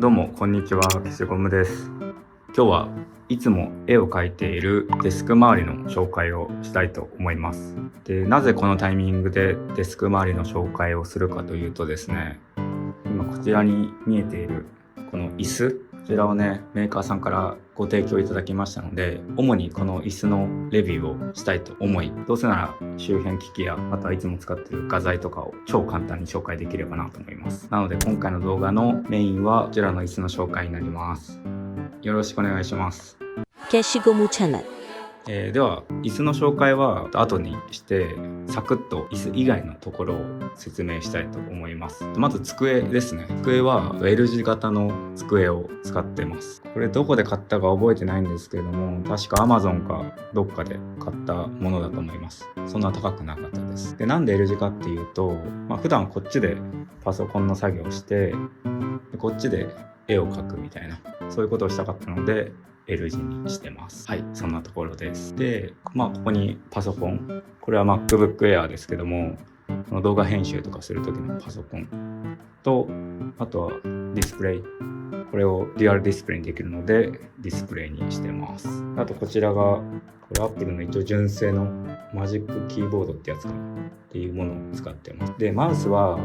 どうもこんにちは、消しゴムです。今日はいつも絵を描いているデスク周りの紹介をしたいと思います。で、なぜこのタイミングでデスク周りの紹介をするかというとですね、今こちらに見えているこの椅子、こちらをね、メーカーさんからご提供いただきましたので、主にこの椅子のレビューをしたいと思い、どうせなら周辺機器や、あとはいつも使っている画材とかを超簡単に紹介できればなと思います。なので今回の動画のメインはこちらの椅子の紹介になります。よろしくお願いします。消しゴムチャンネル。では椅子の紹介は後にしてサクッと椅子以外のところを説明したいと思います。まず机ですね。机は L 字型の机を使ってます。これどこで買ったか覚えてないんですけれども、確か Amazon かどっかで買ったものだと思います。そんな高くなかったです。で、なんで L 字かっていうと、普段こっちでパソコンの作業をしてでこっちで絵を描くみたいな、そういうことをしたかったのでL 字にしてます。はい、そんなところです。で、ここにパソコン、これは MacBook Air ですけども、この動画編集とかする時のパソコンと、あとはディスプレイ、これをリアルディスプレイにできるのでディスプレイにしてます。あとこちらがこれ Apple の一応純正のマジックキーボードってやつかなっていうものを使ってます。で、マウスは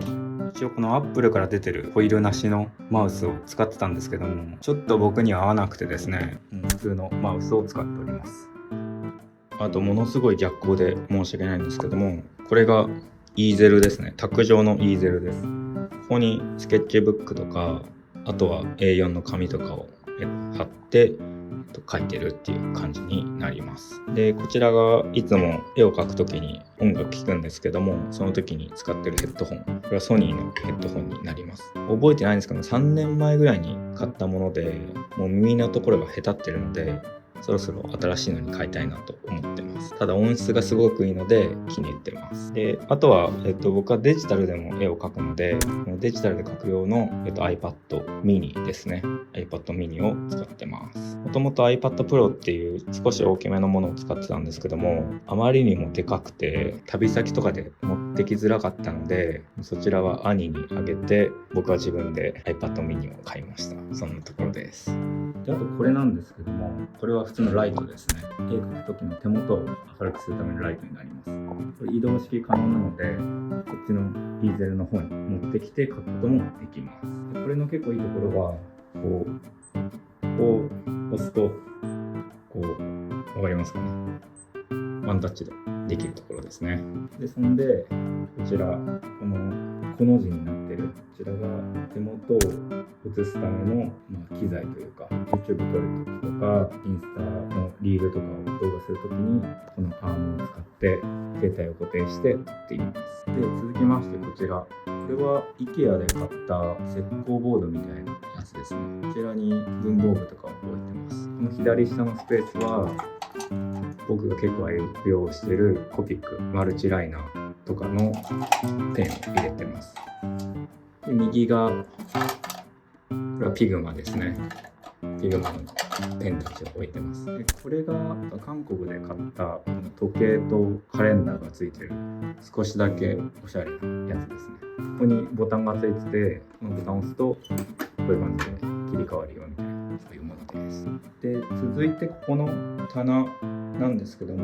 一応この Apple から出てるホイールなしのマウスを使ってたんですけども、ちょっと僕には合わなくてですね、普通のマウスを使っております。あとものすごい逆光で申し訳ないんですけども、これが E0 ですね。卓上の E0 です。ここにスケッチブックとか、あとは A4 の紙とかを貼って描いてるっていう感じになります。で、こちらがいつも絵を描くときに音楽聴くんですけども、その時に使ってるヘッドホン、これはソニーのヘッドホンになります。覚えてないんですけど、3年前ぐらいに買ったもので、もう耳のところがへたってるので、そろそろ新しいのに買いたいなと思ってます。ただ音質がすごくいいので気に入ってます。で、あとは、僕はデジタルでも絵を描くので、デジタルで描く用の、iPad mini ですね。iPad mini を使ってます。もともと iPad Pro っていう少し大きめのものを使ってたんですけども、あまりにもでかくて旅先とかで持ってきづらかったので、そちらは兄にあげて、僕は自分で iPad mini を買いました。そんなところです。で、あとこれなんですけども、これは普通のライトですね。絵描く時の手元を明るくするためのライトになります。これ移動式可能なので、こっちの E0 の方に持ってきて描くこともできます。で、これの結構いいところは、こう押すと、わかりますかね。ワンタッチでできるところですね。で、そんで、こちら、この字になってる、こちらが手元を映すための、機材というか、YouTube 撮るときとか、インスタのリールとかを動画するときに、このアームを使って携帯を固定して撮っています。で、続きましてこちら。これは IKEA で買った石膏ボードみたいなやつですね。こちらに文房具とかを置いてます。この左下のスペースは、僕が結構愛用しているコピックマルチライナーとかのペンを入れてます。で、右がこれはピグマですね。ピグマのペンたちを置いてます。で、これが韓国で買った時計とカレンダーがついてる少しだけおしゃれなやつですね。ここにボタンがついてて、このボタンを押すとこういう感じで切り替わるよみたいな、そういうものです。で、続いてここの棚なんですけども、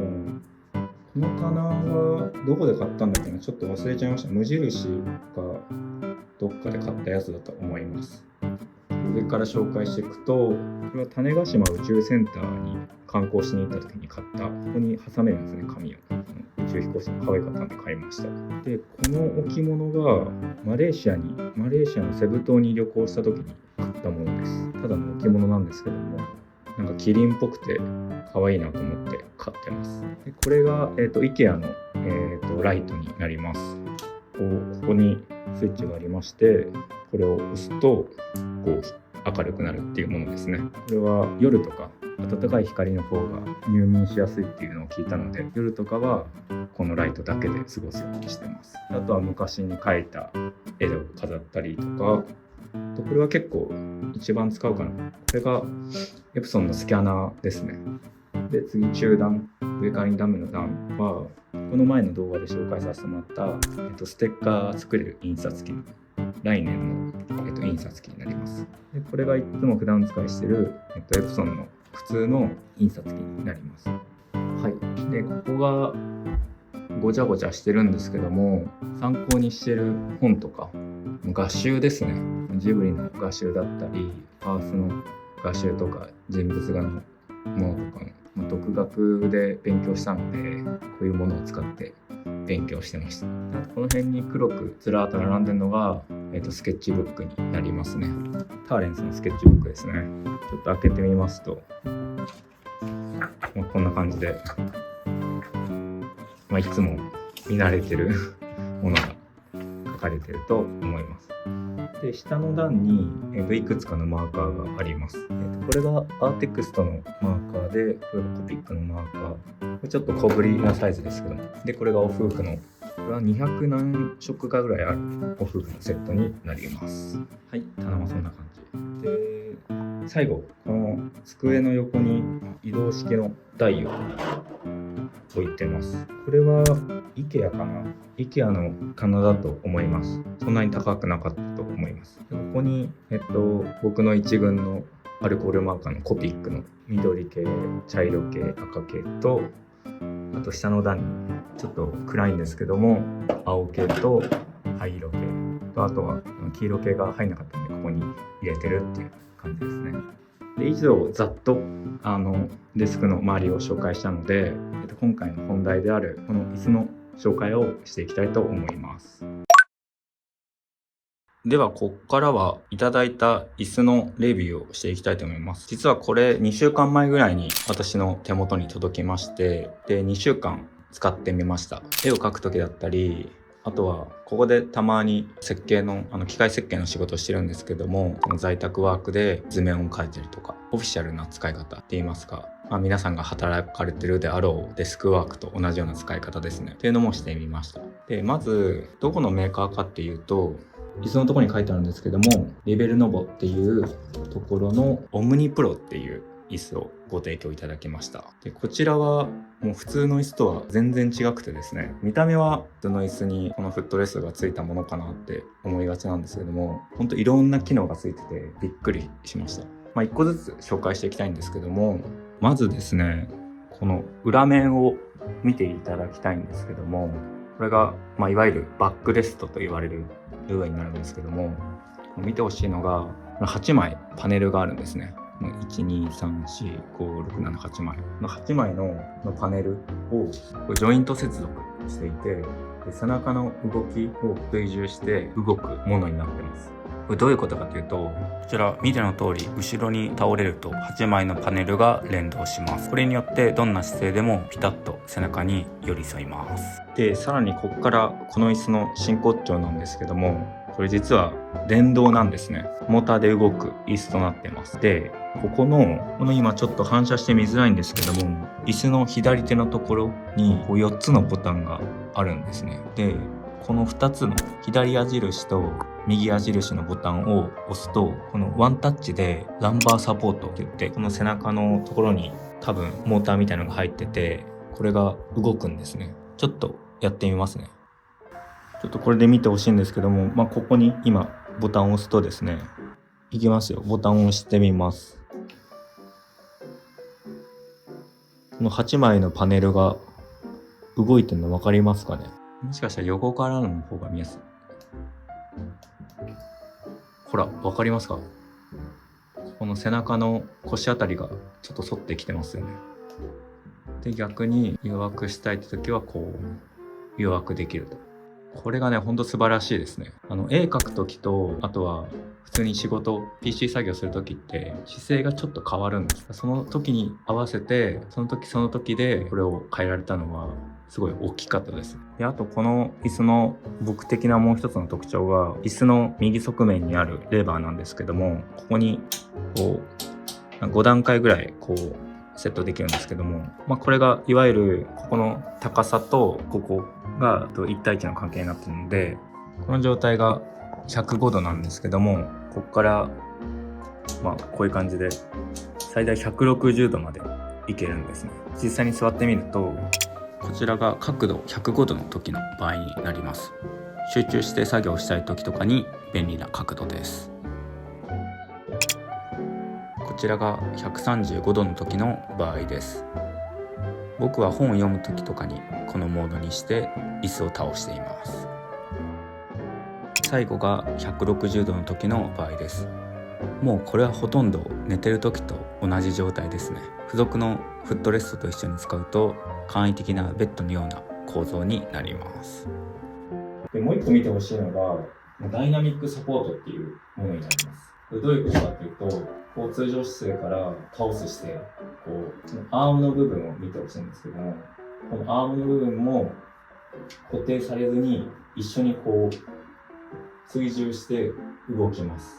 この棚はどこで買ったんだっけな、ちょっと忘れちゃいました。無印がどっかで買ったやつだと思います。上から紹介していくと、これは種子島宇宙センターに観光しに行った時に買った、ここに挟めるんですね、紙を。宇宙飛行士の可愛かったんで買いました。で、この置物がマレーシアのセブ島に旅行した時に買ったものです。ただの置物なんですけども、なんかキリンっぽくて可愛いなと思って買ってます。で、これが、IKEA の、ライトになります。ここにスイッチがありまして、これを押すと明るくなるっていうものですね。これは夜とか暖かい光の方が入眠しやすいっていうのを聞いたので、夜とかはこのライトだけで過ごすようにしてます。あとは昔に描いた絵を飾ったりとか、これは結構一番使うかな。これがエプソンのスキャナーですね。で、次中段、上から2段目の段はこの前の動画で紹介させてもらった、ステッカー作れる印刷機、来年の、印刷機になります。でこれがいつも普段使いしてる、エプソンの普通の印刷機になります。はい。でここがごちゃごちゃしてるんですけども、参考にしてる本とか画集ですね。ジブリの画集だったり、アースの画集とか人物画のものとかの独学で勉強したので、こういうものを使って勉強してました。この辺に黒くずらーっと並んでるのが、スケッチブックになりますね。ターレンスのスケッチブックですね。ちょっと開けてみますと、こんな感じで、いつも見慣れてるものが書かれてると思います。で下の段に、いくつかのマーカーがあります。これがアーテクストのマーカーで、これがコピックのマーカー。これちょっと小ぶりなサイズですけども。で、これがオフークの、これは200何色かぐらいあるオフークのセットになります。はい、棚はそんな感じ。で、最後、この机の横に移動式の台を置いてます。これは IKEA かな IKEA の棚だと思います。そんなに高くなかったと思います。ここに、僕の一軍のアルコールマーカーのコピックの緑系、茶色系、赤系と、あと下の段にちょっと暗いんですけども、青系と灰色系と、あとは黄色系が入んなかったのでここに入れてるっていう感じですね。で以上ざっとデスクの周りを紹介したので、今回の本題であるこの椅子の紹介をしていきたいと思います。ではここからはいただいた椅子のレビューをしていきたいと思います。実はこれ2週間前ぐらいに私の手元に届きまして、で2週間使ってみました。絵を描く時だったり、あとはここでたまに設計の機械設計の仕事をしてるんですけども、在宅ワークで図面を描いたりとか、オフィシャルな使い方って言いますか、皆さんが働かれてるであろうデスクワークと同じような使い方ですねっていうのもしてみました。でまずどこのメーカーかっていうと、椅子のところに書いてあるんですけども、リベルノボっていうところのオムニプロっていう椅子をご提供いただきました。でこちらはもう普通の椅子とは全然違くてですね、見た目は普通の椅子にこのフットレストがついたものかなって思いがちなんですけども、本当いろんな機能がついててびっくりしました。一個ずつ紹介していきたいんですけども、まずですね、この裏面を見ていただきたいんですけども、これが、いわゆるバックレストと言われる部分になるんですけども、見てほしいのが8枚パネルがあるんですね。1,2,3,4,5,6,7,8 枚の8枚のパネルをジョイント接続していて、で背中の動きを追従して動くものになってます。これどういうことかというと、こちら見ての通り後ろに倒れると8枚のパネルが連動します。これによってどんな姿勢でもピタッと背中に寄り添います。でさらにここからこの椅子の真骨頂なんですけども、これ実は電動なんですね。モーターで動く椅子となってます。でこの今ちょっと反射して見づらいんですけども、椅子の左手のところに4つのボタンがあるんですね。でこの2つの左矢印と右矢印のボタンを押すと、このワンタッチでランバーサポートって言って、この背中のところに多分モーターみたいなのが入ってて、これが動くんですね。ちょっとやってみますね。ちょっとこれで見てほしいんですけども、ここに今ボタンを押すとですね、いきますよ。ボタンを押してみます。この8枚のパネルが動いてるの分かりますかね。もしかしたら横からの方が見やすい。ほら、分かりますか？この背中の腰あたりがちょっと反ってきてますよね。で逆に弱くしたいって時はこう弱くできると。これがね、ほんと素晴らしいですね。絵描く時と、あとは普通に仕事 PC 作業する時って姿勢がちょっと変わるんです。その時に合わせてその時でこれを変えられたのはすごい大きかったです。であとこの椅子の僕的なもう一つの特徴が、椅子の右側面にあるレバーなんですけども、ここにこう5段階ぐらいこうセットできるんですけども、これがいわゆるここの高さとここが1対1の関係になっているので、この状態が105度なんですけども、ここからこういう感じで最大160度までいけるんですね。実際に座ってみると、こちらが角度105度の時の場合になります。集中して作業したい時とかに便利な角度です。こちらが135度の時の場合です。僕は本を読む時とかにこのモードにして椅子を倒しています。最後が160度の時の場合です。もうこれはほとんど寝てる時と同じ状態ですね。付属のフットレストと一緒に使うと簡易的なベッドのような構造になります。でもう一個見てほしいのがダイナミックサポートっていうものになります。これどういうことかっていうと、こう通常姿勢から倒す姿勢、このアームの部分を見てほしいんですけども、このアームの部分も固定されずに一緒にこう追従して動きます。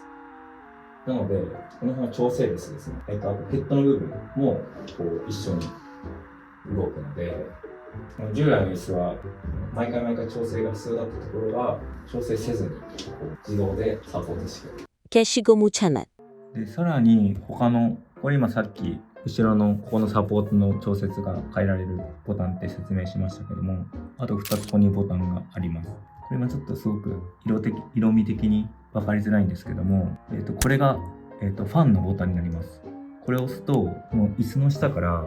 なので、この辺は調整レスですね。あとヘッドの部分もこう一緒に動くので、従来の椅子は毎回調整が必要だったところは調整せずにこう自動でサポートしてくれる。 계시고 무찬한 でさらに他のこれ今さっき後ろのここのサポートの調節が変えられるボタンって説明しましたけども、あと2つここにボタンがあります。これ今ちょっとすごく色味的に分かりづらいんですけども、これが、ファンのボタンになります。これを押すとこの椅子の下から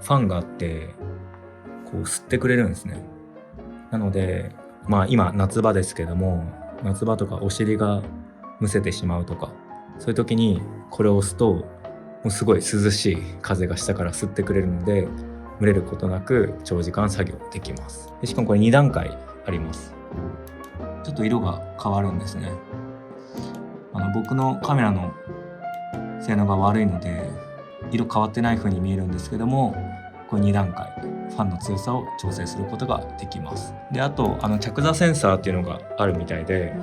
ファンがあってこう吸ってくれるんですね。なので今夏場ですけども、夏場とかお尻がむせてしまうとか、そういう時にこれを押すともうすごい涼しい風が下から吸ってくれるので、蒸れることなく長時間作業できます。でしかもこれ2段階あります。ちょっと色が変わるんですね。僕のカメラの性能が悪いので色変わってない風に見えるんですけども、これ2段階ファンの強さを調整することができます。であと着座センサーっていうのがあるみたいで、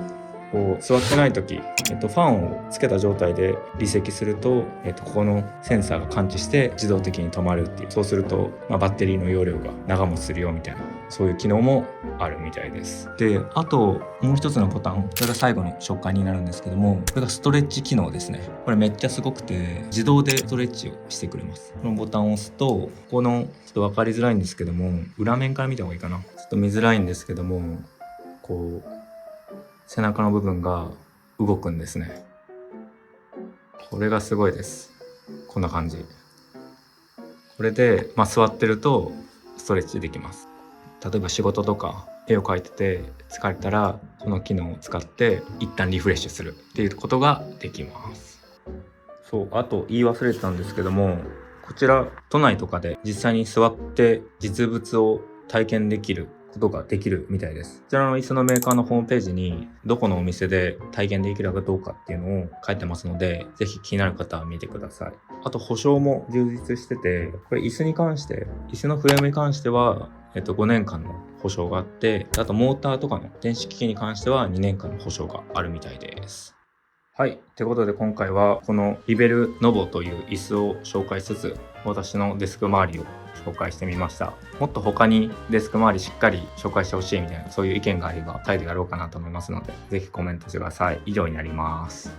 こう座ってない時、ファンをつけた状態で離席すると、ここのセンサーが感知して自動的に止まるっていう、そうすると、バッテリーの容量が長持ちするよみたいな、そういう機能もあるみたいです。であともう一つのボタン、これが最後の紹介になるんですけども、これがストレッチ機能ですね。これめっちゃすごくて自動でストレッチをしてくれます。このボタンを押すと、ここのちょっと分かりづらいんですけども、裏面から見た方がいいかな、ちょっと見づらいんですけども、こう背中の部分が動くんですね。これがすごいです。こんな感じ。これで、座ってるとストレッチできます。例えば仕事とか絵を描いてて疲れたら、この機能を使って一旦リフレッシュするっていうことができます。あと言い忘れてたんですけども、こちら都内とかで実際に座って実物を体験できることができるみたいです。こちらの椅子のメーカーのホームページにどこのお店で体験できるかどうかっていうのを書いてますので、ぜひ気になる方は見てください。あと保証も充実してて、これ椅子のフレームに関しては5年間の保証があって、あとモーターとかの電子機器に関しては2年間の保証があるみたいです。はい。ということで今回はこのリベルノボという椅子を紹介しつつ、私のデスク周りを紹介してみました。もっと他にデスク周りしっかり紹介してほしいみたいな、そういう意見があれば再度やろうかなと思いますので、ぜひコメントしてください。以上になります。